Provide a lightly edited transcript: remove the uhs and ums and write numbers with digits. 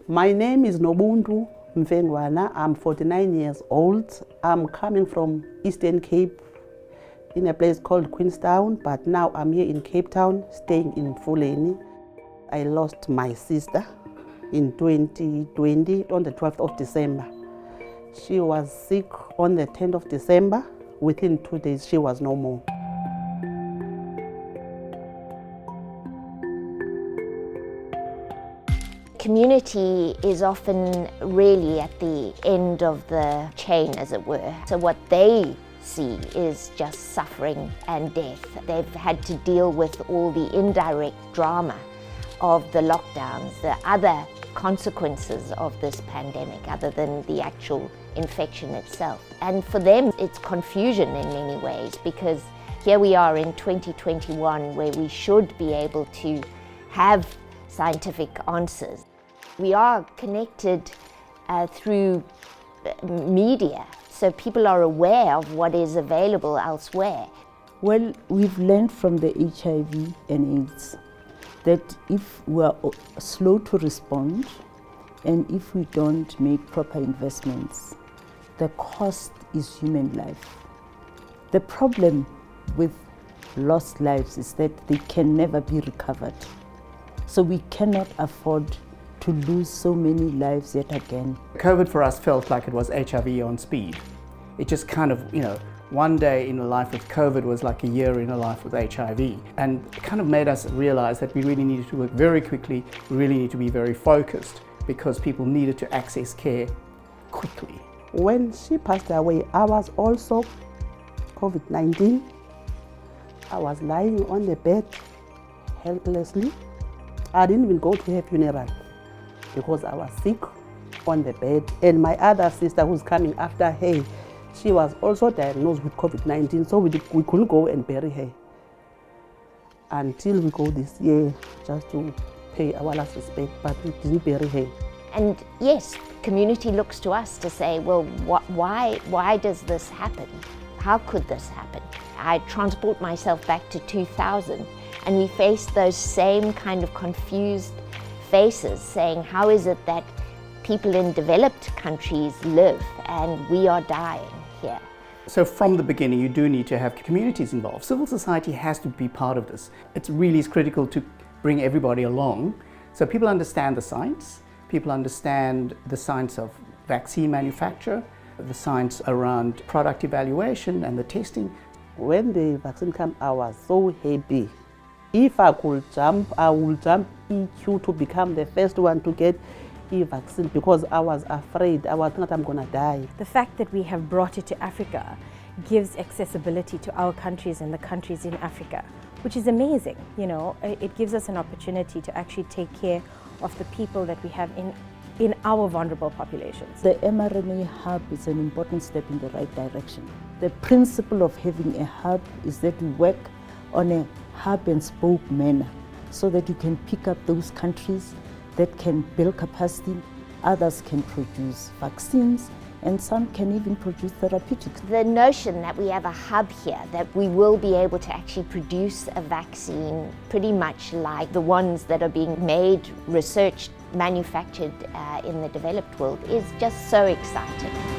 My name is Nobuntu Mfengwana. I'm 49 years old. I'm coming from Eastern Cape in a place called Queenstown, but now I'm here in Cape Town, staying in Fuleni. I lost my sister in 2020 on the 12th of December. She was sick on the 10th of December. Within 2 days, she was no more. Community is often really at the end of the chain, as it were. So what they see is just suffering and death. They've had to deal with all the indirect drama of the lockdowns, the other consequences of this pandemic other than the actual infection itself. And for them, it's confusion in many ways, because here we are in 2021 where we should be able to have scientific answers. We are connected through media, so people are aware of what is available elsewhere. Well, we've learned from the HIV and AIDS that if we are slow to respond and if we don't make proper investments, the cost is human life. The problem with lost lives is that they can never be recovered. So we cannot afford to lose so many lives yet again. COVID for us felt like it was HIV on speed. It just kind of, one day in the life with COVID was like a year in a life with HIV. And it kind of made us realize that we really needed to work very quickly, we really need to be very focused, because people needed to access care quickly. When she passed away, I was also COVID-19. I was lying on the bed helplessly. I didn't even go to her funeral because I was sick on the bed. And my other sister who's coming after her, she was also diagnosed with COVID-19, so we couldn't go and bury her until we go this year just to pay our last respect, but we didn't bury her. And yes, community looks to us to say, well, why does this happen? How could this happen? I transport myself back to 2000, and we faced those same kind of confused faces saying, how is it that people in developed countries live and we are dying here? So from the beginning, you do need to have communities involved. Civil society has to be part of this. It really is critical to bring everybody along so people understand the science, people understand the science of vaccine manufacture, the science around product evaluation and the testing. When the vaccine came, I was so happy. If I could jump, I would jump EQ to become the first one to get vaccine, because I was afraid. I was thinking I'm going to die. The fact that we have brought it to Africa gives accessibility to our countries and the countries in Africa, which is amazing. It gives us an opportunity to actually take care of the people that we have in our vulnerable populations. The mRNA hub is an important step in the right direction. The principle of having a hub is that we work on a hub and spoke manner so that you can pick up those countries that can build capacity, others can produce vaccines, and some can even produce therapeutics. The notion that we have a hub here, that we will be able to actually produce a vaccine pretty much like the ones that are being made, researched, manufactured in the developed world is just so exciting.